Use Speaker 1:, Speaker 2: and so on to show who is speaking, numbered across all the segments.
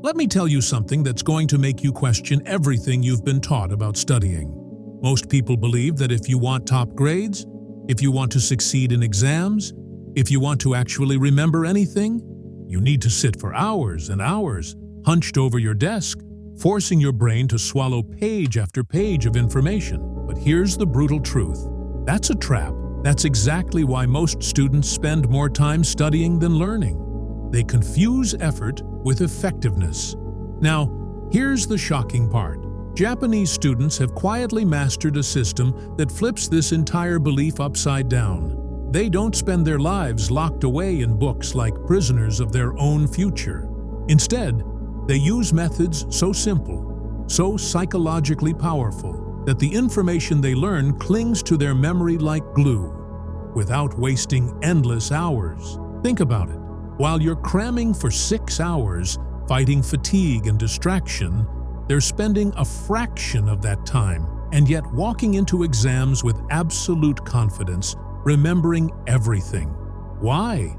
Speaker 1: Let me tell you something that's going to make you question everything you've been taught about studying. Most people believe that if you want top grades, if you want to succeed in exams, if you want to actually remember anything, you need to sit for hours and hours, hunched over your desk, forcing your brain to swallow page after page of information. But here's the brutal truth. That's a trap. That's exactly why most students spend more time studying than learning. They confuse effort with effectiveness. Now, here's the shocking part. Japanese students have quietly mastered a system that flips this entire belief upside down. They don't spend their lives locked away in books like prisoners of their own future. Instead, they use methods so simple, so psychologically powerful, that the information they learn clings to their memory like glue, without wasting endless hours. Think about it. While you're cramming for 6 hours, fighting fatigue and distraction, they're spending a fraction of that time, and yet walking into exams with absolute confidence, remembering everything. Why?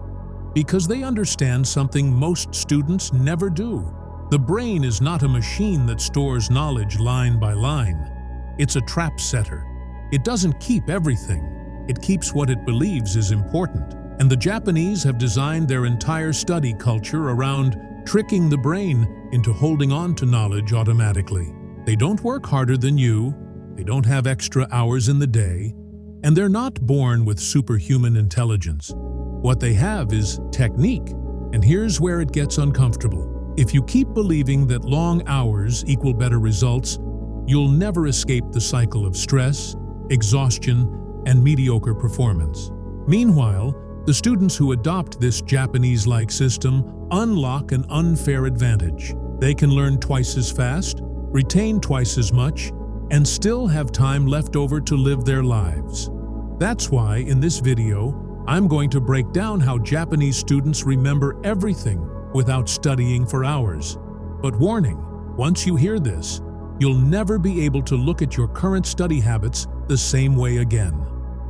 Speaker 1: Because they understand something most students never do. The brain is not a machine that stores knowledge line by line. It's a trap setter. It doesn't keep everything. It keeps what it believes is important. And the Japanese have designed their entire study culture around tricking the brain into holding on to knowledge automatically. They don't work harder than you, they don't have extra hours in the day, and they're not born with superhuman intelligence. What they have is technique, and here's where it gets uncomfortable. If you keep believing that long hours equal better results, you'll never escape the cycle of stress, exhaustion, and mediocre performance. Meanwhile, the students who adopt this Japanese-like system unlock an unfair advantage. They can learn twice as fast, retain twice as much, and still have time left over to live their lives. That's why, in this video, I'm going to break down how Japanese students remember everything without studying for hours. But warning, once you hear this, you'll never be able to look at your current study habits the same way again.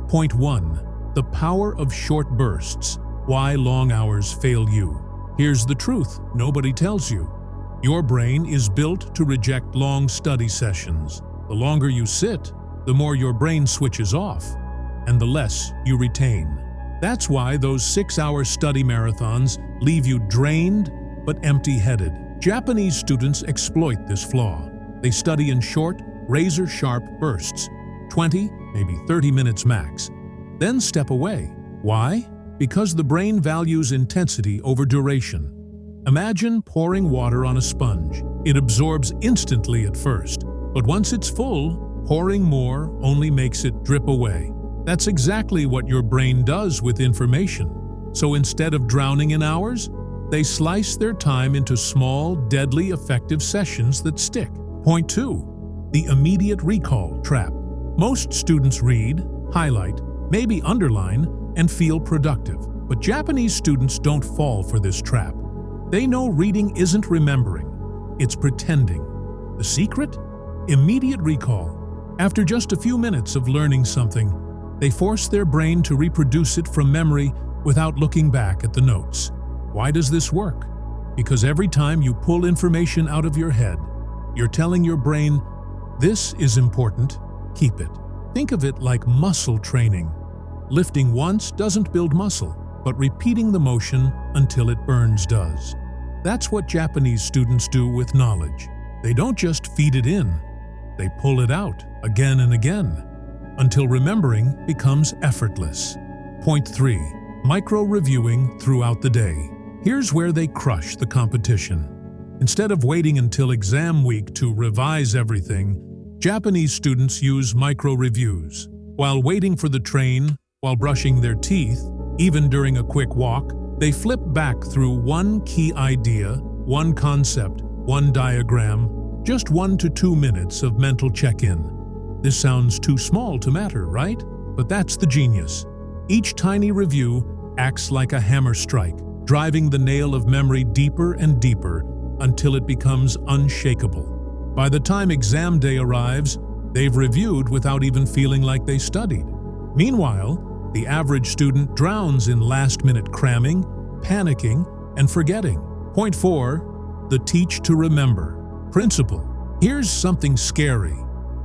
Speaker 1: Point 1. The power of short bursts. Why long hours fail you. Here's the truth nobody tells you. Your brain is built to reject long study sessions. The longer you sit, the more your brain switches off, and the less you retain. That's why those 6-hour study marathons leave you drained but empty-headed. Japanese students exploit this flaw. They study in short, razor-sharp bursts, 20, maybe 30 minutes max. Then step away. Why? Because the brain values intensity over duration. Imagine pouring water on a sponge. It absorbs instantly at first, but once it's full, pouring more only makes it drip away. That's exactly what your brain does with information. So instead of drowning in hours, they slice their time into small, deadly, effective sessions that stick. Point 2. The immediate recall trap. Most students read, highlight, maybe underline, and feel productive. But Japanese students don't fall for this trap. They know reading isn't remembering, it's pretending. The secret? Immediate recall. After just a few minutes of learning something, they force their brain to reproduce it from memory without looking back at the notes. Why does this work? Because every time you pull information out of your head, you're telling your brain, this is important, keep it. Think of it like muscle training. Lifting once doesn't build muscle, but repeating the motion until it burns does. That's what Japanese students do with knowledge. They don't just feed it in, they pull it out again and again, until remembering becomes effortless. Point 3. Micro-reviewing throughout the day. Here's where they crush the competition. Instead of waiting until exam week to revise everything, Japanese students use micro-reviews. While waiting for the train, while brushing their teeth, even during a quick walk, they flip back through one key idea, one concept, one diagram, just 1 to 2 minutes of mental check-in. This sounds too small to matter, right? But that's the genius. Each tiny review acts like a hammer strike, driving the nail of memory deeper and deeper until it becomes unshakable. By the time exam day arrives, they've reviewed without even feeling like they studied. Meanwhile, the average student drowns in last-minute cramming, panicking, and forgetting. Point 4. the teach to remember principle. Here's something scary.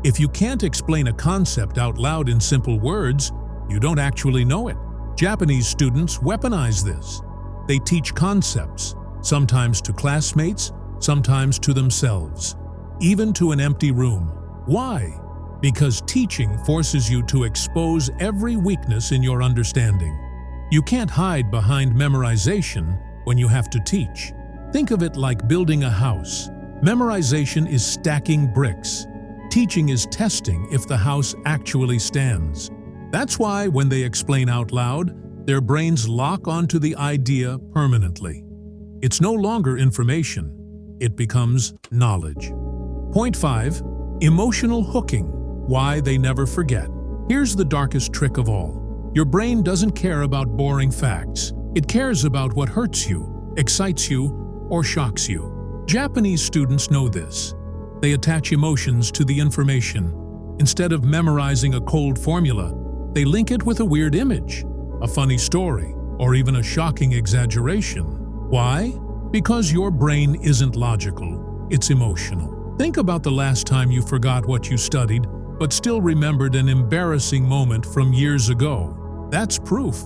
Speaker 1: If you can't explain a concept out loud in simple words, you don't actually know it. Japanese students weaponize this. They teach concepts, sometimes to classmates, sometimes to themselves, even to an empty room. Why? Because teaching forces you to expose every weakness in your understanding. You can't hide behind memorization when you have to teach. Think of it like building a house. Memorization is stacking bricks. Teaching is testing if the house actually stands. That's why when they explain out loud, their brains lock onto the idea permanently. It's no longer information. It becomes knowledge. Point 5. Emotional hooking. Why they never forget. Here's the darkest trick of all. Your brain doesn't care about boring facts. It cares about what hurts you, excites you, or shocks you. Japanese students know this. They attach emotions to the information. Instead of memorizing a cold formula, they link it with a weird image, a funny story, or even a shocking exaggeration. Why? Because your brain isn't logical, it's emotional. Think about the last time you forgot what you studied, but still remembered an embarrassing moment from years ago. That's proof.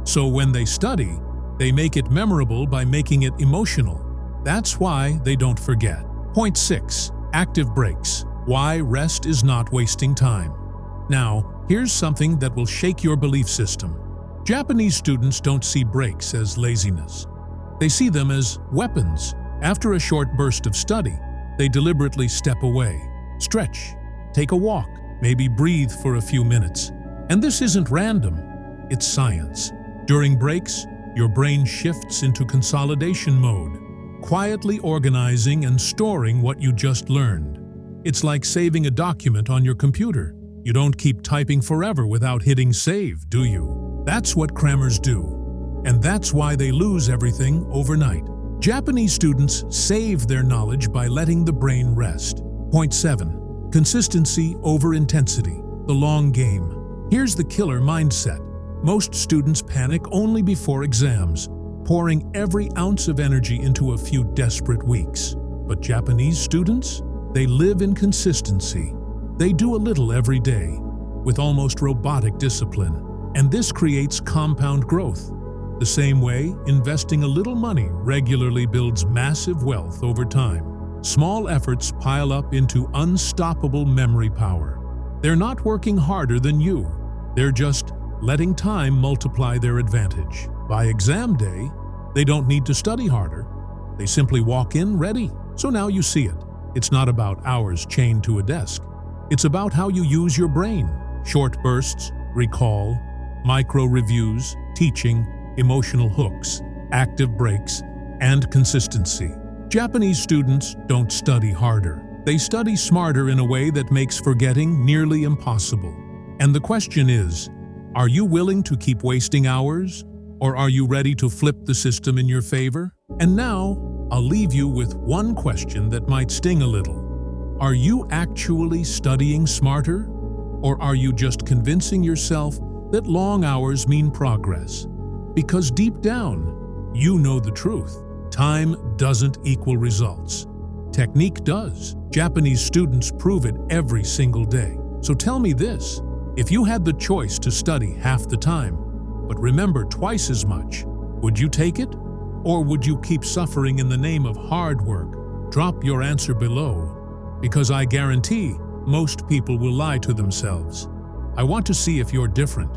Speaker 1: So when they study, they make it memorable by making it emotional. That's why they don't forget. Point 6. Active breaks. Why rest is not wasting time. Now, here's something that will shake your belief system. Japanese students don't see breaks as laziness. They see them as weapons. After a short burst of study, they deliberately step away, stretch, take a walk, maybe breathe for a few minutes. And this isn't random, it's science. During breaks, your brain shifts into consolidation mode, quietly organizing and storing what you just learned. It's like saving a document on your computer. You don't keep typing forever without hitting save, do you? That's what crammers do. And that's why they lose everything overnight. Japanese students save their knowledge by letting the brain rest. Point 7. Consistency over intensity. The long game. Here's the killer mindset. Most students panic only before exams, pouring every ounce of energy into a few desperate weeks. But Japanese students? They live in consistency. They do a little every day, with almost robotic discipline. And this creates compound growth. The same way, investing a little money regularly builds massive wealth over time. Small efforts pile up into unstoppable memory power. They're not working harder than you. They're just letting time multiply their advantage. By exam day, they don't need to study harder. They simply walk in ready. So now you see it. It's not about hours chained to a desk. It's about how you use your brain. Short bursts, recall, micro-reviews, teaching, emotional hooks, active breaks, and consistency. Japanese students don't study harder. They study smarter in a way that makes forgetting nearly impossible. And the question is, are you willing to keep wasting hours? Or are you ready to flip the system in your favor? And now, I'll leave you with one question that might sting a little. Are you actually studying smarter? Or are you just convincing yourself that long hours mean progress? Because deep down, you know the truth. Time doesn't equal results. Technique does. Japanese students prove it every single day. So tell me this, if you had the choice to study half the time, but remember twice as much, would you take it? Or would you keep suffering in the name of hard work? Drop your answer below, because I guarantee most people will lie to themselves. I want to see if you're different.